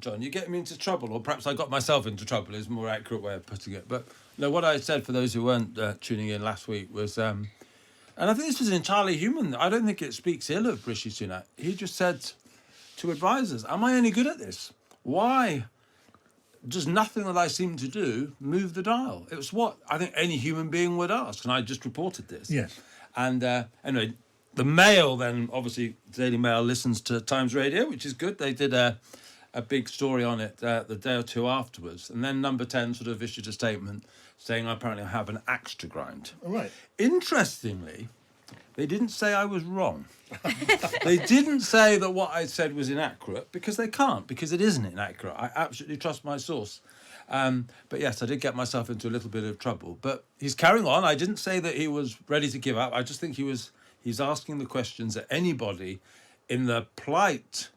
John. You get me into trouble, or perhaps I got myself into trouble is a more accurate way of putting it. But no, what I said for those who weren't tuning in last week was, and I think this was entirely human. I don't think it speaks ill of Rishi Sunak. He just said to advisors, am I any good at this? Why does nothing that I seem to do move the dial? It was what I think any human being would ask, and I just reported this. Yes. And anyway, the Mail then, obviously, Daily Mail listens to Times Radio, which is good. They did a big story on it the day or two afterwards. And then No.10 sort of issued a statement saying apparently I have an axe to grind. All right. Interestingly, they didn't say I was wrong. They didn't say that what I said was inaccurate, because they can't, because it isn't inaccurate. I absolutely trust my source. But yes, I did get myself into a little bit of trouble. But he's carrying on. I didn't say that he was ready to give up. I just think he's asking the questions that anybody in the plight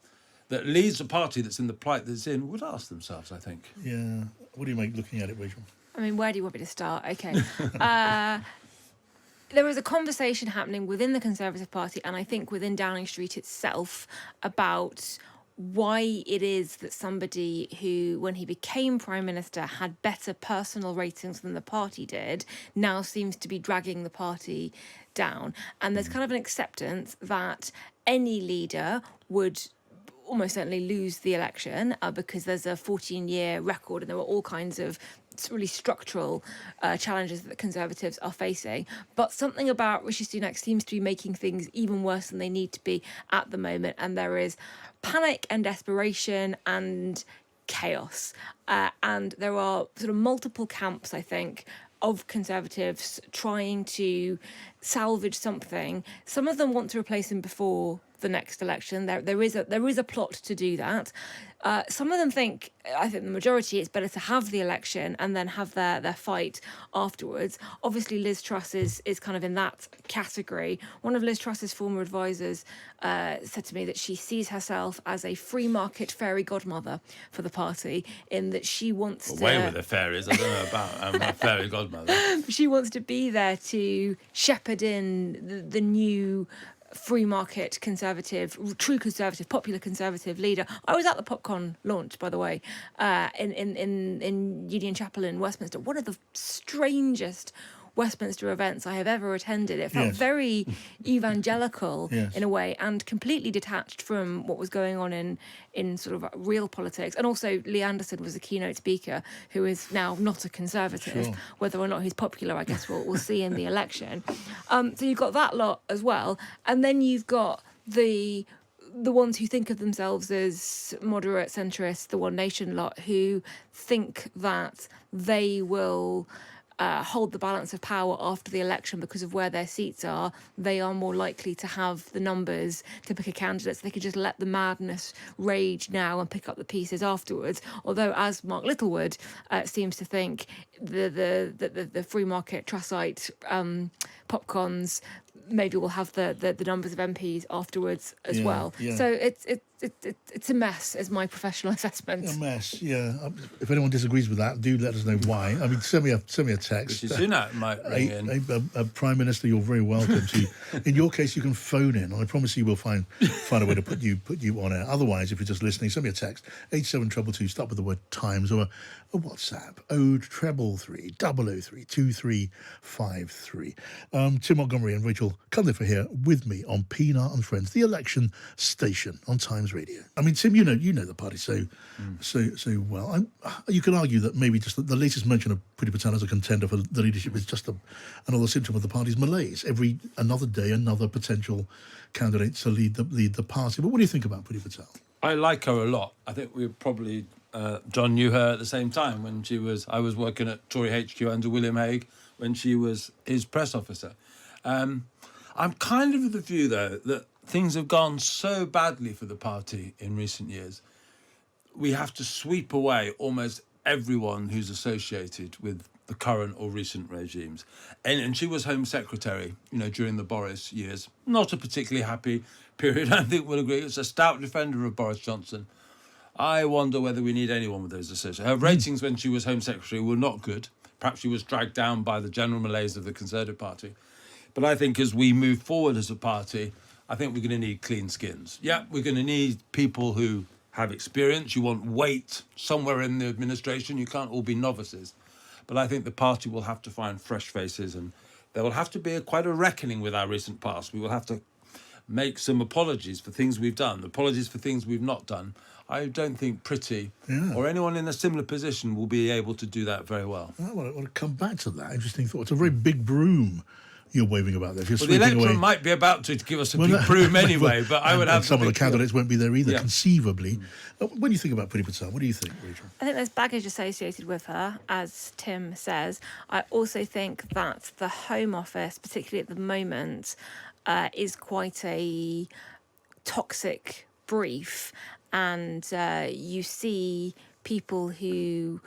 that leads a party that's in the plight that's in would ask themselves, I think. Yeah. What do you make looking at it, Rachel? I mean, where do you want me to start? Okay. There was a conversation happening within the Conservative Party, and I think within Downing Street itself, about why it is that somebody who, when he became Prime Minister, had better personal ratings than the party did, now seems to be dragging the party down. And there's kind of an acceptance that any leader would almost certainly lose the election because there's a 14-year record and there were all kinds of really structural challenges that the Conservatives are facing. But something about Rishi Sunak seems to be making things even worse than they need to be at the moment. And there is panic and desperation and chaos. And there are sort of multiple camps, I think, of Conservatives trying to salvage something. Some of them want to replace him before the next election. There is a plot to do that. Some of them think, I think the majority, it's better to have the election and then have their fight afterwards. Obviously, Liz Truss is kind of in that category. One of Liz Truss's former advisors said to me that she sees herself as a free market fairy godmother for the party, in that she wants to... Away with the fairies. I don't know about a fairy godmother. She wants to be there to shepherd in the new free market conservative, true conservative, popular conservative leader. I was at the PopCon launch, by the way, in Union Chapel in Westminster. One of the strangest Westminster events I have ever attended. It felt very evangelical in a way, and completely detached from what was going on in sort of real politics. And also Lee Anderson was a keynote speaker, who is now not a Conservative. Sure. Whether or not he's popular, I guess we'll see in the election. So you've got that lot as well. And then you've got the ones who think of themselves as moderate centrists, the One Nation lot, who think that they will hold the balance of power after the election because of where their seats are. They are more likely to have the numbers to pick a candidate, so they could just let the madness rage now and pick up the pieces afterwards. Although, as Mark Littlewood seems to think, the free market Trussite popcons maybe will have the numbers of MPs afterwards as well. Yeah. So it's a mess, is my professional assessment. A mess, yeah. If anyone disagrees with that, do let us know why. I mean, send me a text. Rishi Sunak might ring in. A Prime Minister, you're very welcome to. In your case, you can phone in. I promise you we'll find a way to put you on air. Otherwise, if you're just listening, send me a text, 87222, start with the word Times, or a WhatsApp, 0333 003 2353. Tim Montgomerie and Rachel Cunliffe are here with me on Pienaar and Friends, the election station on Times Radio. I mean, Tim, you know the party so well. You can argue that maybe just the latest mention of Priti Patel as a contender for the leadership is just another symptom of the party's malaise. Another day, another potential candidate to lead the party. But what do you think about Priti Patel? I like her a lot. I think we probably... John knew her at the same time when I was working at Tory HQ under William Hague when she was his press officer. I'm kind of of the view, though, that things have gone so badly for the party in recent years. We have to sweep away almost everyone who's associated with the current or recent regimes. And she was Home Secretary, during the Boris years. Not a particularly happy period, I think we'll agree. It's a stout defender of Boris Johnson. I wonder whether we need anyone with those associations. Her ratings when she was Home Secretary were not good. Perhaps she was dragged down by the general malaise of the Conservative Party. But I think as we move forward as a party, I think we're going to need clean skins. Yeah, we're going to need people who have experience. You want weight somewhere in the administration. You can't all be novices. But I think the party will have to find fresh faces, and there will have to be quite a reckoning with our recent past. We will have to make some apologies for things we've done, apologies for things we've not done. I don't think Priti or anyone in a similar position will be able to do that very well. I want to come back to that. Interesting thought. It's a very big broom you're waving about there. If you're Well, the sweeping electorate away, might be about to give us a big broom anyway, but I would have some of the candidates won't be there either, Yeah. conceivably. When you think about Priti Patel, what do you think, Rachel? I think there's baggage associated with her, as Tim says. I also think that the Home Office, particularly at the moment, is quite a toxic brief, and you see people who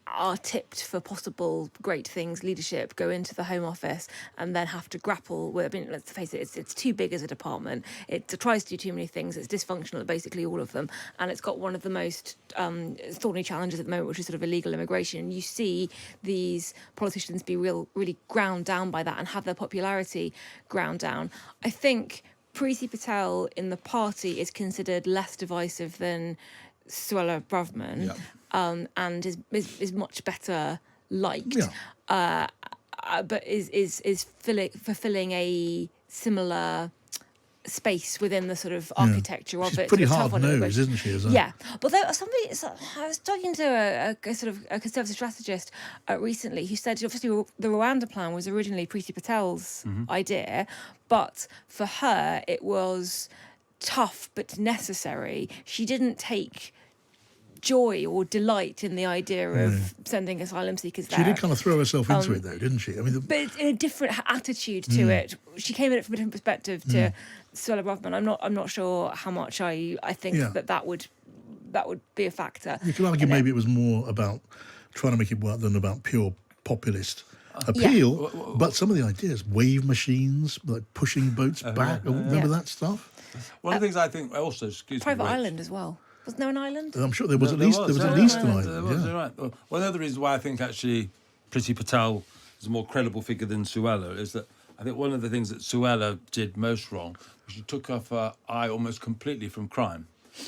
are tipped for possible great things, leadership, go into the Home Office and then have to grapple with, I mean, let's face it, it's too big as a department. It tries to do too many things. It's dysfunctional at basically all of them. And it's got one of the most thorny challenges at the moment, which is sort of illegal immigration. You see these politicians be really ground down by that and have their popularity ground down. I think Priti Patel in the party is considered less divisive than Suella Braverman, and is much better liked, but is fulfilling a similar space within the sort of architecture of She's it. pretty It's a tough hard one, nosed, isn't she? Yeah, but I was talking to a sort of a conservative strategist recently who said obviously the Rwanda plan was originally Priti Patel's idea, but for her it was tough but necessary. She didn't take joy or delight in the idea of sending asylum seekers there. She did kind of throw herself into it, though, didn't she? I mean, but in a different attitude to it. She came at it from a different perspective to Suella Braverman. I'm not sure how much I think that would be a factor. you could argue maybe it was more about trying to make it work than about pure populist appeal. But some of the ideas, wave machines, like pushing boats back, remember that stuff? One of the things I think also, Private island as well. Wasn't there an island? I'm sure there was at least an island. Right. Well, one of the reasons why I think actually Priti Patel is a more credible figure than Suella is that I think one of the things that Suella did most wrong was she took off her eye almost completely from crime.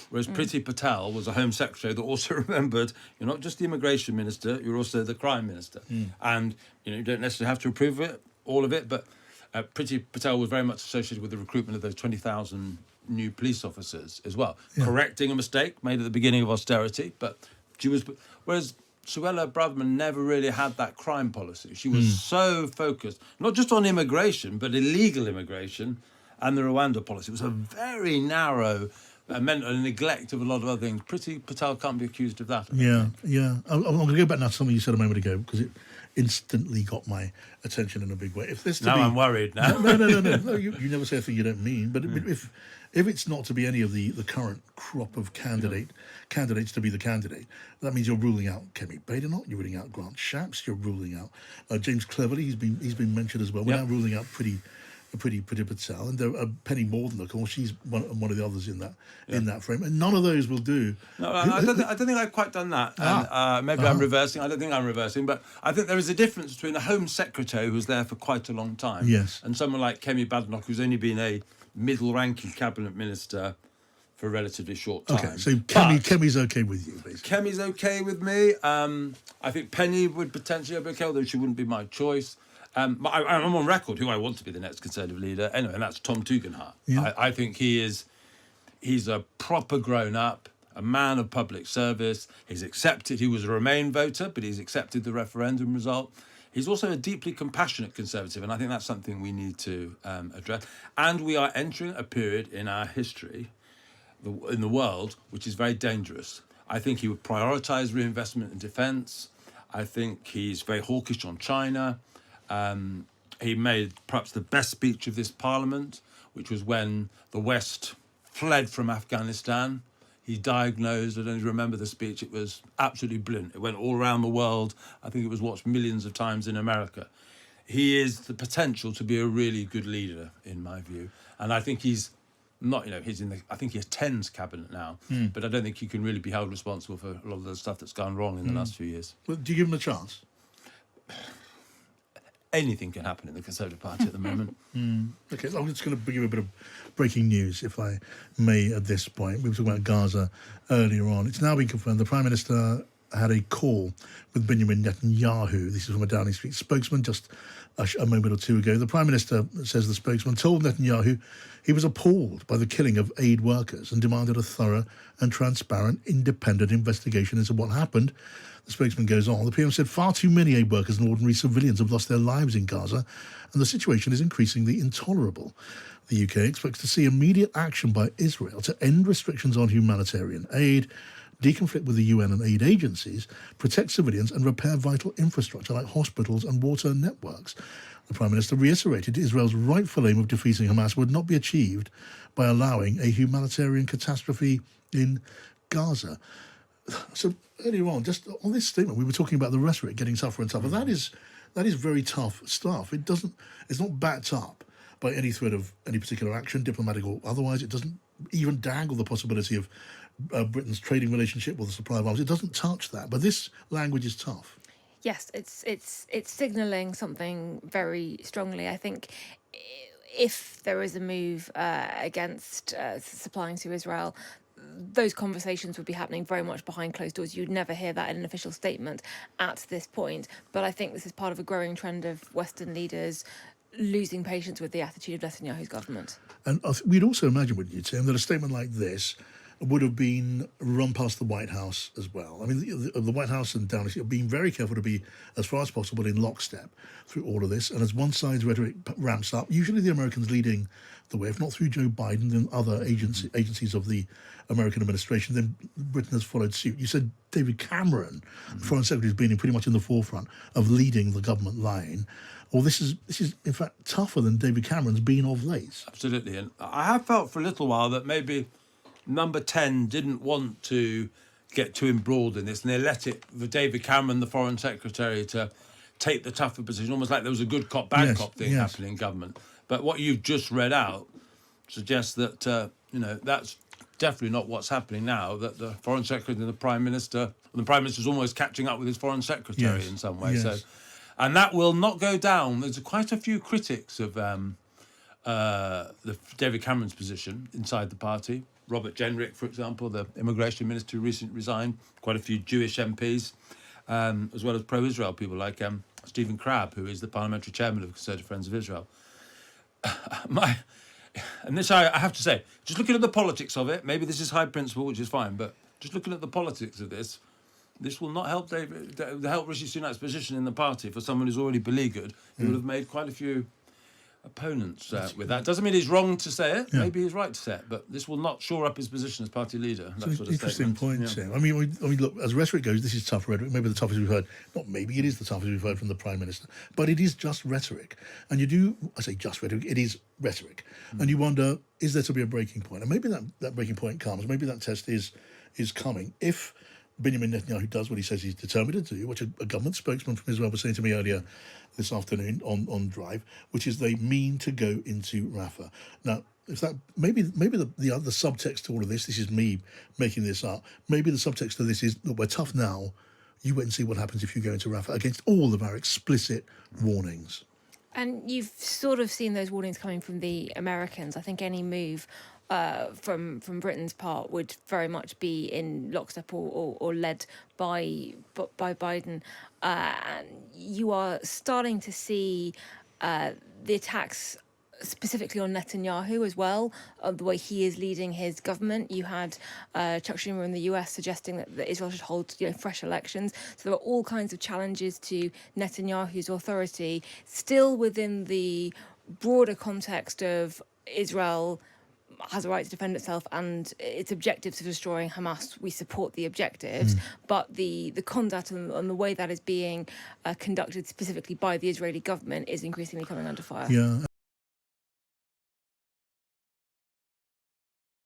Whereas Priti Patel was a Home Secretary that also remembered you're not just the immigration minister, you're also the crime minister. And you don't necessarily have to approve of it, all of it, but Priti Patel was very much associated with the recruitment of those 20,000 new police officers as well, correcting a mistake made at the beginning of austerity. But she was, whereas Suella Braverman never really had that crime policy. She was so focused not just on immigration but illegal immigration and the Rwanda policy. It was a very narrow, meant a neglect of a lot of other things. Priti Patel can't be accused of that. I'm going to go back now to something you said a moment ago because it instantly got my attention in a big way. If this I'm worried now. No, you never say a thing you don't mean. But if it's not to be any of the current crop of candidates to be the candidate, that means you're ruling out Kemi Badenoch, you're ruling out Grant Shapps, you're ruling out James Cleverly. He's been mentioned as well. We're now ruling out Priti Patel, and Penny Mordaunt, of course, she's one of the others in that frame, and none of those will do. No, I don't think I've quite done that. And, maybe I'm reversing. I don't think I'm reversing, but I think there is a difference between a Home Secretary who's there for quite a long time, and someone like Kemi Badenoch who's only been a middle-ranking cabinet minister for a relatively short time. Okay, so Kemi's okay with you, basically. Kemi's okay with me. I think Penny would potentially be okay, although she wouldn't be my choice. I'm on record who I want to be the next Conservative leader anyway, and that's Tom Tugendhat. I think he's a proper grown-up, a man of public service. He was a Remain voter, but he's accepted the referendum result. He's also a deeply compassionate Conservative, and I think that's something we need to address. And we are entering a period in our history, in the world, which is very dangerous. I think he would prioritise reinvestment in defence. I think he's very hawkish on China. He made perhaps the best speech of this parliament, which was when the West fled from Afghanistan. He diagnosed, I don't even remember the speech, it was absolutely brilliant. It went all around the world. I think it was watched millions of times in America. He is the potential to be a really good leader, in my view. And I think he's not, I think he attends cabinet now, but I don't think he can really be held responsible for a lot of the stuff that's gone wrong in the last few years. Well, do you give him a chance? anything can happen in the Conservative Party at the moment. Okay, so I'm just going to bring you a bit of breaking news, if I may, at this point. We were talking about Gaza earlier on. It's now been confirmed the Prime Minister had a call with Benjamin Netanyahu. This is from a Downing Street spokesman just a moment or two ago. The Prime Minister, says the spokesman, told Netanyahu he was appalled by the killing of aid workers and demanded a thorough and transparent independent investigation into what happened. The spokesman goes on. The PM said far too many aid workers and ordinary civilians have lost their lives in Gaza, and the situation is increasingly intolerable. The UK expects to see immediate action by Israel to end restrictions on humanitarian aid, deconflict with the UN and aid agencies, protect civilians and repair vital infrastructure like hospitals and water networks. The Prime Minister reiterated Israel's rightful aim of defeating Hamas would not be achieved by allowing a humanitarian catastrophe in Gaza. So earlier on, just on this statement, we were talking about the rhetoric getting tougher and tougher. That is very tough stuff. It's not backed up by any threat of any particular action, diplomatic or otherwise. It doesn't even dangle the possibility of Britain's trading relationship with the supply of arms. It doesn't touch that. But this language is tough. Yes, it's signalling something very strongly. I think if there is a move against supplying to Israel, those conversations would be happening very much behind closed doors. You'd never hear that in an official statement at this point. But I think this is part of a growing trend of Western leaders losing patience with the attitude of Netanyahu's government. And we'd also imagine, wouldn't you, Tim, that a statement like this would have been run past the White House as well. I mean, the White House and Downing Street have been very careful to be, as far as possible, in lockstep through all of this. And as one side's rhetoric ramps up, usually the Americans leading the way, if not through Joe Biden and other agencies of the American administration, then Britain has followed suit. You said David Cameron, the Foreign Secretary, has been pretty much in the forefront of leading the government line. Well, this is in fact tougher than David Cameron's been of late. Absolutely. And I have felt for a little while that maybe No.10 didn't want to get too embroiled in this, and they let it for David Cameron, the Foreign Secretary, to take the tougher position, almost like there was a good cop, bad cop thing happening in government. But what you've just read out suggests that, that's definitely not what's happening now, that the Foreign Secretary and the Prime Minister's almost catching up with his Foreign Secretary in some way. Yes. So, and that will not go down. There's quite a few critics of David Cameron's position inside the party. Robert Jenrick, for example, the immigration minister who recently resigned, quite a few Jewish MPs, as well as pro-Israel people like Stephen Crabb, who is the parliamentary chairman of Conservative Friends of Israel. And this, I have to say, just looking at the politics of it, maybe this is high principle, which is fine, but just looking at the politics of this will not help Rishi Sunak's position in the party. For someone who's already beleaguered, he would have made quite a few opponents with that. Doesn't mean he's wrong to say it. Yeah. Maybe he's right to say it, but this will not shore up his position as party leader. That sort of interesting point, Sam. I mean, look, as rhetoric goes, this is tough rhetoric. Maybe the toughest we've heard. Not maybe, it is the toughest we've heard from the Prime Minister. But it is just rhetoric. And I say just rhetoric, it is rhetoric. And you wonder, is there to be a breaking point? And maybe that breaking point comes. Maybe that test is coming. If Benjamin Netanyahu does what he says he's determined to do, which a government spokesman from Israel was saying to me earlier this afternoon on Drive, which is they mean to go into Rafah. Now, if that maybe the other subtext to all of this is me making this up. Maybe the subtext to this is, look, we're tough now. You wait and see what happens if you go into Rafah, against all of our explicit warnings. And you've sort of seen those warnings coming from the Americans. I think any move from Britain's part would very much be in lockstep or led by Biden. And you are starting to see the attacks specifically on Netanyahu as well, the way he is leading his government. You had Chuck Schumer in the US suggesting that Israel should hold fresh elections. So there are all kinds of challenges to Netanyahu's authority, still within the broader context of Israel has a right to defend itself and its objectives of destroying Hamas. We support the objectives, but the conduct and the way that is being conducted specifically by the Israeli government is increasingly coming under fire. Yeah.